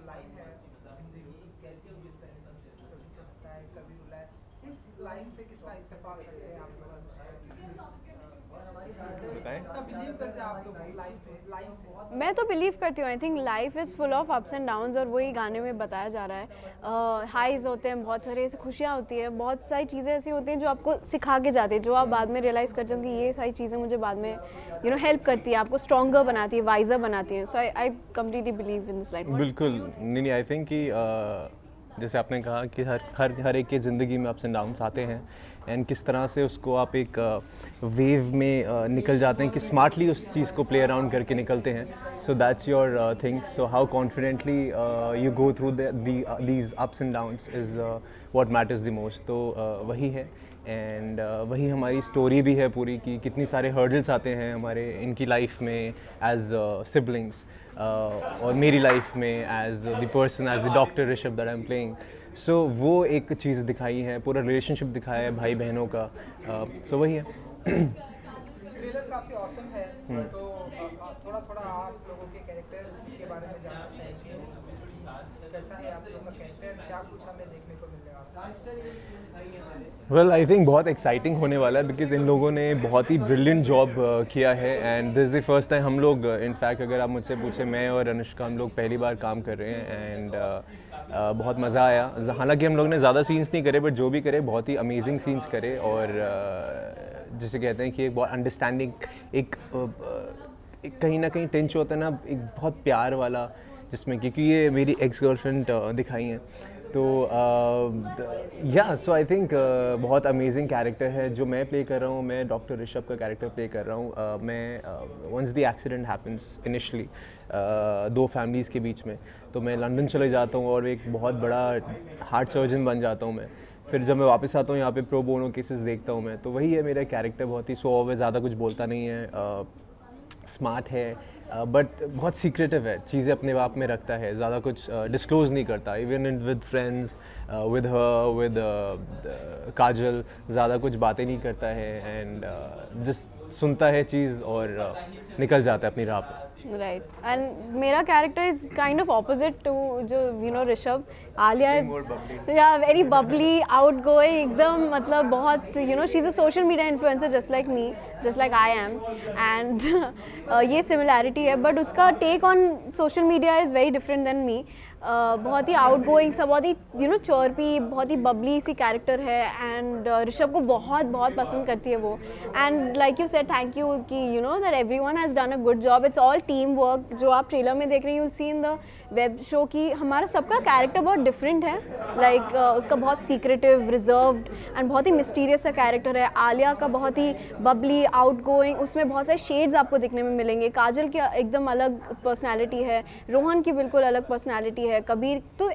Line है जिंदगी कैसी होगी पहले कभी तो हंसाए कभी रुलाए, इस लाइन से कितना इत्तेफाक करते हैं आप लोग, बताएं। कितना बिलीव करते हैं आप लोग इस लाइन से? मैं तो बिलीव करती हूँ। I think life is full of ups and downs, और वही गाने में बताया जा रहा है। हाइज होते हैं, बहुत सारी ऐसी खुशियाँ होती है, बहुत सारी चीज़ें ऐसी होती हैं जो आपको सिखा के जाती है, जो आप बाद में रियलाइज़ करते हो कि ये सारी चीज़ें मुझे बाद में हेल्प करती है, आपको स्ट्रॉन्गर बनाती है, वाइजर बनाती है। So I completely believe in this line. बिल्कुल नहीं, आई थिंक कि जैसे आपने कहा कि हर एक की ज़िंदगी में अप्स एंड डाउन्स आते हैं, एंड किस तरह से उसको आप एक वेव में निकल जाते हैं कि स्मार्टली उस चीज़ को प्ले अराउंड करके निकलते हैं. So that's your thing. So how confidently you go through these ups and downs is what matters the most. तो वही है, एंड वही हमारी स्टोरी भी है पूरी, कि कितनी सारे हर्डल्स आते हैं हमारे इनकी लाइफ में एज सिबलिंग्स, और मेरी लाइफ में as the person, as the doctor Rishabh that I am playing. So वो एक चीज़ दिखाई है, पूरा रिलेशनशिप दिखाया है भाई बहनों का. सो वही है. ट्रेलर काफी ऑसम है, तो थोड़ा थोड़ा आप लोगों के कैरेक्टर के बारे में जानना चाहेंगे. कैसा है आप लोगों का कैरेक्टर, क्या कुछ हमें देखने को मिलेगा? वेल आई थिंक बहुत एक्साइटिंग होने वाला है, बिकॉज इन लोगों ने बहुत ही ब्रिलियंट जॉब किया है, and this is the first time हम लोग, इनफैक्ट अगर आप मुझसे पूछे, मैं और अनुष्का हम लोग पहली बार काम कर रहे हैं, एंड बहुत मज़ा आया. हालांकि हम लोग ने ज़्यादा सीन्स नहीं करे, बट जो भी करे बहुत ही अमेजिंग सीन्स करे, और जिसे कहते हैं कि एक बहुत अंडरस्टैंडिंग, एक कहीं ना कहीं टेंस होता है ना, एक बहुत प्यार वाला, जिसमें क्योंकि ये मेरी एक्स गर्लफ्रेंड दिखाई हैं, तो या सो आई थिंक बहुत अमेजिंग कैरेक्टर है जो मैं प्ले कर रहा हूँ. मैं डॉक्टर ऋषभ का कैरेक्टर प्ले कर रहा हूँ. मैं once the accident happens initially दो फैमिलीज़ के बीच में, तो मैं लंदन चले जाता हूँ और एक बहुत बड़ा हार्ट सर्जन बन जाता हूँ मैं. फिर जब मैं वापस आता हूँ यहाँ पे प्रो बोनो केसेस देखता हूँ मैं, तो वही है मेरा कैरेक्टर. बहुत ही सॉफ्ट है, ज़्यादा कुछ बोलता नहीं है, स्मार्ट है, बट बहुत सीक्रेटिव है, चीज़ें अपने आप में रखता है, ज़्यादा कुछ डिस्क्लोज़ नहीं करता. Even with friends, with her, with Kajal, ज़्यादा कुछ बातें नहीं करता है, एंड जस्ट सुनता है चीज़ और निकल जाता है अपनी राह पे. राइट. एंड मेरा character is kind of opposite to जो Rishabh. Aaliya is very bubbly, outgoing एकदम, मतलब बहुत she is a social media influencer just like me, just like I am. And ये सिमिलैरिटी है, बट उसका take on social media is very different than me. बहुत ही outgoing सा, बहुत ही चर्पी, बहुत ही बबली सी कैरेक्टर है, एंड ऋषभ को बहुत बहुत पसंद करती है वो. And like you said, thank you कि that everyone has done a good job. It's all team work. जो आप ट्रेलर में देख रहे हैं, you will see in the web show कि हमारा सबका कैरेक्टर बहुत डिफरेंट है. लाइक उसका बहुत सीक्रेटिव, रिजर्व्ड एंड बहुत ही मिस्टीरियस सा कैरेक्टर है. आलिया का बहुत ही बबली, आउट गोइंग, उसमें बहुत सारे शेड्स आपको दिखने में मिलेंगे. काजल की एकदम अलग पर्सनैलिटी है, रोहन की बिल्कुल अलग पर्सनैलिटी है, कबीर. तो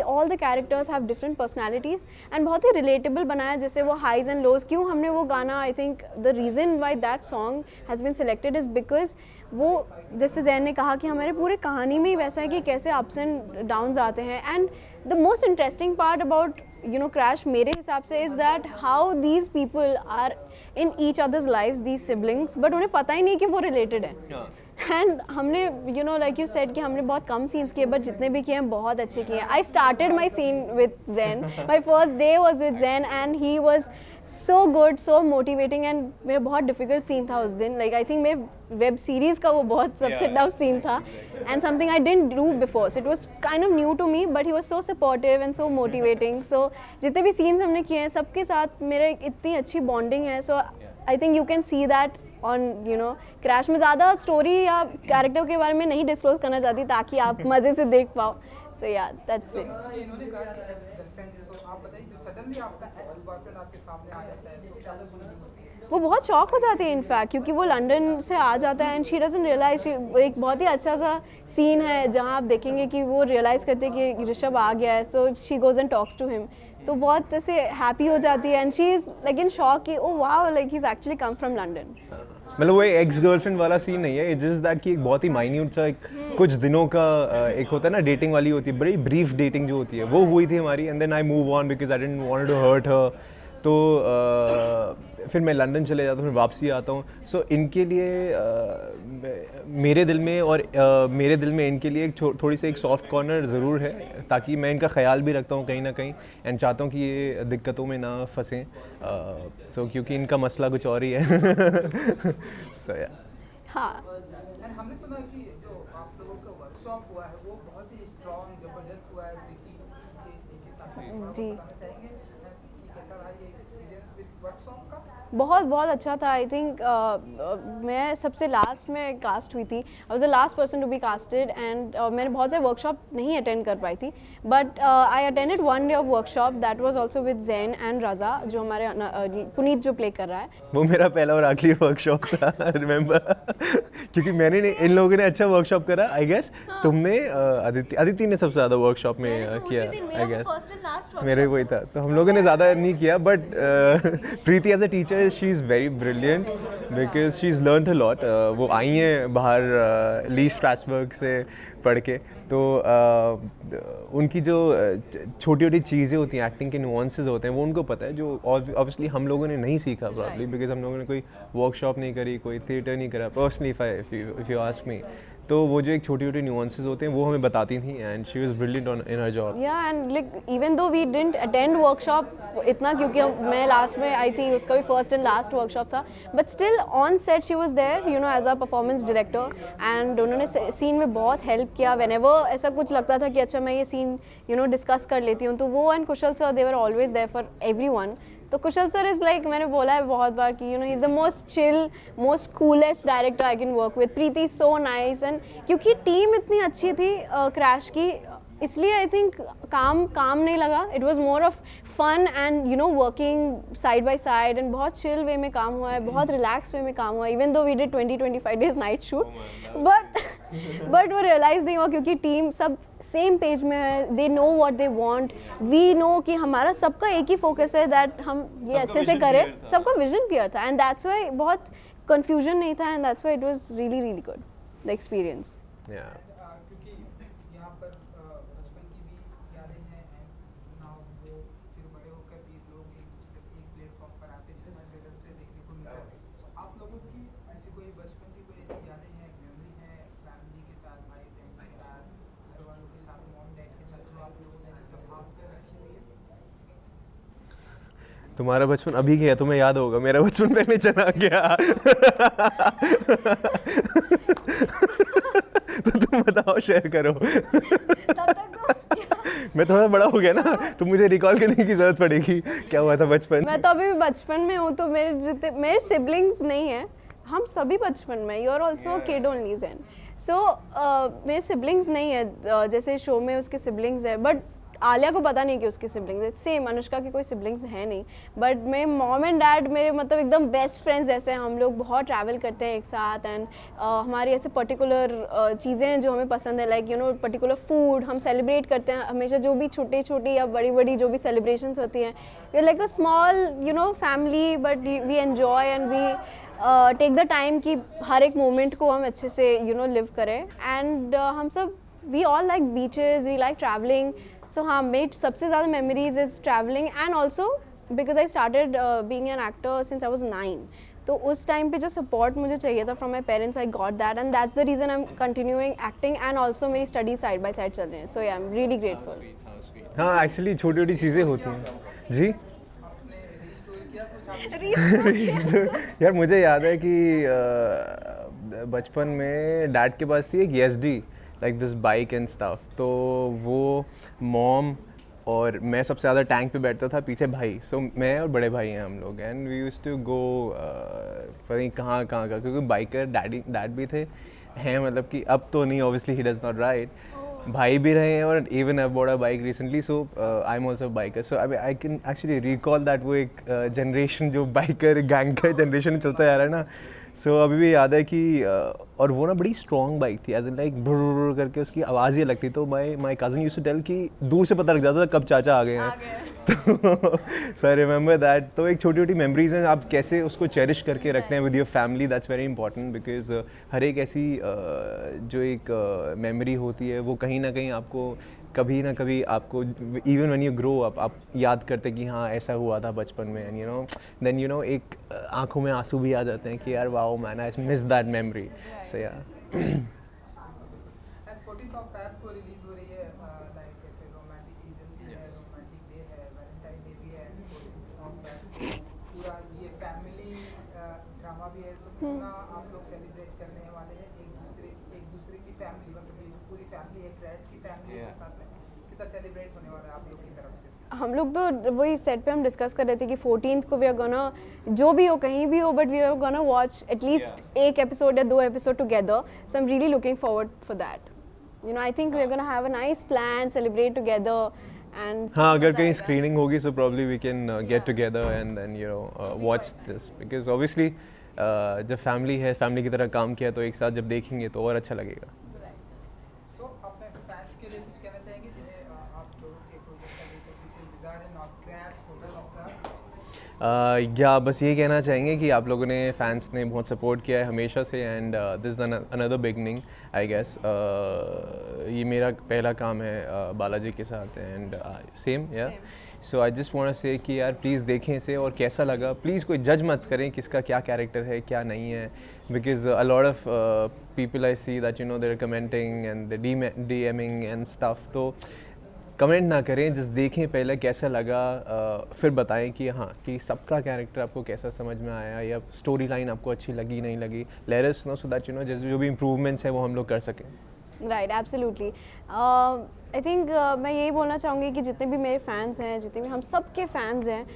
all the characters have different personalities, and बहुत ही रिलेटेबल बनाया. जैसे वो हाइज एंड लोज, क्यों हमने वो गाना, I think the reason why that song has been selected is because वो, जैसे जैन ने कहा, कि हमारे पूरे कहानी में ही वैसा है कि कैसे अप्स एंड डाउन्स आते हैं. And the most interesting part about crash मेरे हिसाब से is that how these people are in each others lives, these siblings, but उन्हें पता ही नहीं कि वो रिलेटेड है. एंड हमने लाइक यू सेड कि हमने बहुत कम सीन्स किए, बट जितने भी किए हैं बहुत अच्छे किए हैं. I started my scene with Jain, my first day was with Jain, and he was so good, so motivating. And मेरा बहुत डिफिकल्ट सीन था उस दिन. लाइक आई थिंक मेरे वेब सीरीज़ का वो बहुत सबसे टफ सीन था, and something I didn't do before. So it was kind of new to me, but he was so supportive and so motivating. So जितने भी सीन्स हमने किए हैं, सबके साथ मेरे इतनी अच्छी बॉन्डिंग है. So I think you can see that on Crash. में ज़्यादा स्टोरी या कैरेक्टर के बारे में नहीं डिस्क्लोज करना चाहती, ताकि आप मज़े से देख पाओ. सो या दैट्स इट. इन्होंने कहा कि एक्स गर्लफ्रेंड, तो आप बताइए, जब सडनली आपका एक्स बॉयफ्रेंड आपके सामने आ जाता है, तो क्या फीलिंग होती है? वो बहुत शॉक हो जाती है इनफैक्ट, क्योंकि वो लंदन से आ जाता है, एंड शी डजंट रियलाइज. एक बहुत ही अच्छा सा सीन है जहाँ आप देखेंगे कि वो रियलाइज़ करते हैं कि ऋषभ आ गया है. So she goes and talks to him, तो बहुत ऐसे हैप्पी हो जाती है, and she is like in shock कि oh wow, like he is actually come from London. मतलब वो एक्स गर्लफ्रेंड वाला सीन नहीं है, इट जस्ट दैट कि एक बहुत ही माइन्यूट सा, एक कुछ दिनों का एक होता है ना, डेटिंग वाली होती है, बड़ी ब्रीफ डेटिंग जो होती है, वो हुई थी हमारी. And then I move on because I didn't want to hurt her. तो फिर मैं लंदन चले जाता हूँ, फिर वापसी आता हूँ. सो इनके लिए मेरे दिल में और मेरे दिल में इनके लिए एक थोड़ी सी एक सॉफ्ट कॉर्नर ज़रूर है, ताकि मैं इनका ख्याल भी रखता हूँ कहीं ना कहीं, एंड चाहता हूँ कि ये दिक्कतों में ना फंसें. सो क्योंकि इनका मसला कुछ और ही है. सो या हाँ. एंड हमने सुना कि जो आप लोगों का वर्कशॉप हुआ है वो बहुत ही स्ट्रॉन्ग जबरदस्त हुआ है प्रीति के साथ में. जी. बताना चाहेंगे कि कैसा रहा ये एक्सपीरियंस विद वर्कशॉप का? बहुत बहुत अच्छा था. आई थिंक मैं सबसे लास्ट में कास्ट हुई थी. I was the last person to be casted and मैंने बहुत से वर्कशॉप नहीं अटेंड कर पाई थी, but I attended 1 day of workshop. That was also with Jain and Raza, जो हमारे पुनीत जो प्ले कर रहा है. वो मेरा पहला और आखिरी वर्कशॉप था. रिमेंबर. क्योंकि मैंने इन लोगों ने अच्छा वर्कशॉप करा. आई गेस तुमने अदिति ने सबसे ज़्यादा वर्कशॉप में किया. आई गेस मेरे वही था. तो हम लोगों ने ज़्यादा नहीं किया, but Preeti as a teacher she is very brilliant because she is learn a lot. वो आई हैं बाहर ली स्ट्रासबर्ग से पढ़ के, तो उनकी जो छोटी छोटी चीज़ें होती हैं, एक्टिंग के नुआंसेस होते हैं, वो उनको पता है, जो ऑब्वियसली हम लोगों ने नहीं सीखा प्रॉब्ली, बिकॉज हम लोगों ने कोई वर्कशॉप नहीं करी, कोई थिएटर नहीं करा personally. If you ask me, तो वो जो एक छोटी छोटी नुआंसेस होते हैं वो हमें बताती थी, and she was brilliant in her job. Yeah and like even though we didn't attend workshop इतना, क्योंकि मैं लास्ट में आई थी, उसका भी फर्स्ट एंड लास्ट वर्कशॉप था, but still on set she was there, you know, as a performance director. And उन्होंने सीन में बहुत हेल्प किया. व्हेनेवर ऐसा कुछ लगता था कि अच्छा मैं ये सीन यू नो डिस्कस कर लेती हूँ, तो वो and Kushal sir, they were always there for everyone. तो कुशल सर इज़ लाइक, मैंने बोला है बहुत बार कि you know he is the most chill, most coolest director I can work with. Preeti so nice, and क्योंकि टीम इतनी अच्छी थी क्रैश की, इसलिए आई थिंक काम नहीं लगा. It was more of fun and you know working side by side, and बहुत चिल वे में काम हुआ है, बहुत रिलैक्स वे में काम हुआ है. Even though we did 20-25 days night shoot, but वो रियलाइज नहीं हुआ क्योंकि टीम सब सेम पेज में है. They know what they want, we know कि हमारा सबका एक ही फोकस है, दैट हम ये अच्छे से करें. सबका विजन क्लियर था, एंड दैट्स वाई बहुत कंफ्यूजन नहीं था, and that's why it was really really good the experience. क्योंकि यहाँ पर बचपन की भी यादें हैं, एंड नाउ वो फिर बड़े होकर भी लोग एक दूसरे के प्लेटफॉर्म पर आते सिनेमा देखने को मिलता है. तो आप लोगों की किसी कोई बचपन की कोई ऐसी यादें हैं, मेमोरी है फैमिली के साथ, भाई बहन के साथ, घर वालों के साथ, मॉम डैड के साथ, जो आप लोगों ने ऐसे संभाल कर रखी हुई है? तुम्हारा बचपन अभी गया, तुम्हें याद होगा, मेरा बचपन पहले चला गया. तो तुम बताओ, शेयर करो. मैं थोड़ा बड़ा हो गया ना, तो मुझे रिकॉल करने की जरूरत पड़ेगी क्या हुआ था बचपन. मैं तो अभी भी बचपन में हूँ, तो मेरे सिबलिंग्स नहीं हैं, हम सभी बचपन में. You are also kid only Zain. So मेरे सिबलिंग्स नहीं है, जैसे शो में उसके सिबलिंग्स है, बट आलिया को पता नहीं कि उसके सिबलिंग्स है. सेम अनुष्का के कोई सिबलिंग्स है नहीं, बट मेरे मॉम एंड डैड मेरे मतलब एकदम बेस्ट फ्रेंड्स जैसे हैं. हम लोग बहुत ट्रैवल करते हैं एक साथ, एंड हमारी ऐसे पर्टिकुलर चीज़ें हैं जो हमें पसंद है, like you know particular food हम सेलिब्रेट करते हैं हमेशा. जो भी छोटी छोटी या बड़ी बड़ी जो भी सेलिब्रेशंस होती हैं, we are like a small you know family, but we enjoy and we take the time कि हर एक मोमेंट को हम अच्छे से यू नो लिव करें. एंड हम सब we all like beaches, we like travelling. So हाँ, मेरी सबसे ज़्यादा memories is travelling, and also because I started being an actor since I was 9. तो उस टाइम पे जो सपोर्ट मुझे चाहिए था from my parents, I got that, and that's the reason I am continuing acting, and also मेरी study side by side चल रही है. So I am really grateful. हाँ, एक्चुअली छोटी छोटी चीज़ें होती हैं. जी. यार मुझे याद है कि बचपन में डैड के पास थी एक ESD, like this bike and stuff. तो वो मॉम और मैं सबसे ज़्यादा टैंक पे बैठता था, पीछे भाई. सो मैं और बड़े भाई हैं हम लोग, and we used to go पता नहीं कहाँ का, क्योंकि बाइकर डैड भी थे हैं, मतलब कि अब तो नहीं, obviously he does not ride. भाई भी रहे हैं, और even I bought a bike recently, so I am also biker. So I can actually recall that वो एक जनरेशन जो बाइकर गैंग का जनरेशन चलता जा रहा है ना. सो अभी भी याद है कि और वो ना बड़ी स्ट्रॉन्ग बाइक थी, एज इन लाइक भुर करके उसकी आवाज़ ही लगती. तो my cousin used to tell कि दूर से पता लग जाता था कब चाचा आ गए हैं. तो सो आई रिमेंबर दैट. तो एक छोटी छोटी मेमोरीज हैं, आप कैसे उसको चेरिश करके रखते हैं with your family, that's very important. Because हर एक ऐसी जो एक मेमोरी होती है वो कहीं ना कहीं आपको कभी ना कभी आपको even when you grow up आप याद करते कि हाँ ऐसा हुआ था बचपन में, एंड देन एक आंखों में आंसू भी आ जाते हैं कि यार wow man I miss that memory. So yeah and 14th of Feb को रिलीज हो रही है, लाइक ऐसे रोमांटिक सीजन भी है, रोमांटिक डे है, वैलेंटाइन डे भी है, 14th ऑफ फेब पूरा ये फैमिली ड्रामा भी है. सो कितना आप लोग सेलिब्रेट करने वाले हैं एक दूसरे की फैमिली, मतलब पूरी फैमिली एक ड्रेस की फैमिली के साथ में कितना सेलिब्रेट होने वाला है आप लोग की तरफ से? हम लोग तो वही सेट पे हम डिस्कस कर रहे थे कि 14th को वी आर गोना, जो भी हो कहीं भी हो, but we are gonna watch at least एक एपिसोड या 2 episode together. So I am really looking forward for that. I think we are gonna have a nice plan, celebrate together. And हाँ, अगर कहीं स्क्रीनिंग होगी so probably we can get together and then watch this, because obviously जब family है, family की तरह काम किया तो एक साथ जब देखेंगे तो और अच्छा लगेगा. सो अपने फैंस के लिए कुछ कहना चाहेंगे जिन्हें आप लोगों के प्रोजेक्ट का जैसे स्पेशल डिजायर है not crash hotel of the या बस ये कहना चाहेंगे कि आप लोगों ने, फैंस ने बहुत सपोर्ट किया है हमेशा से, and this is another beginning I guess. ये मेरा पहला काम है बालाजी के साथ, एंड सेम या. सो आई जस्ट वांट टू से कि यार प्लीज़ देखें इसे, और कैसा लगा प्लीज़ कोई जज मत करें किसका क्या कैरेक्टर है क्या नहीं है, because a lot of people I see that they are commenting and DMing and stuff. तो कमेंट ना करें, जस्ट देखें पहले कैसा लगा, फिर बताएं कि हाँ कि सबका कैरेक्टर आपको कैसा समझ में आया, या स्टोरी लाइन आपको अच्छी लगी नहीं लगी. Let us know so that जो भी इम्प्रूवमेंट्स है वो हम लोग कर सकें. Right, absolutely. आई थिंक मैं यही बोलना चाहूँगी कि जितने भी मेरे फैंस हैं, जितने भी हम सब के फैंस हैं,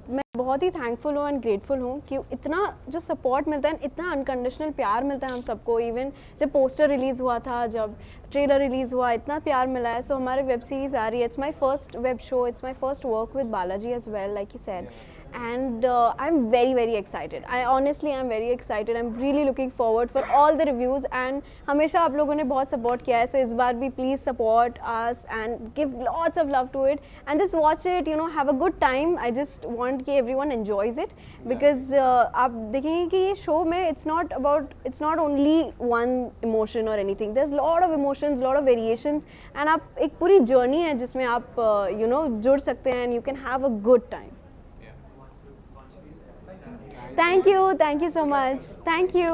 मैं बहुत ही थैंकफुल हूँ एंड ग्रेटफुल हूँ कि इतना जो सपोर्ट मिलता है, इतना अनकंडीशनल प्यार मिलता है हम सबको. इवन जब पोस्टर रिलीज़ हुआ था, जब ट्रेलर रिलीज़ हुआ, इतना प्यार मिला है. सो हमारे वेब सीरीज़ आ रही है, it's my first web show, it's my first work with Balaji as well, like he said. And I'm very very excited. I honestly am very excited. I'm really looking forward for all the reviews, and हमेशा आप लोगों ने बहुत support किया है, so इस बार भी please support us and give lots of love to it and just watch it, have a good time. I just want कि everyone enjoys it, because आप देखेंगे कि ये show में it's not only one emotion or anything. There's lot of emotions, lot of variations, and आप एक पूरी journey है जिसमें आप जुड़ सकते हैं, and you can have a good time. Thank you so much. Thank you.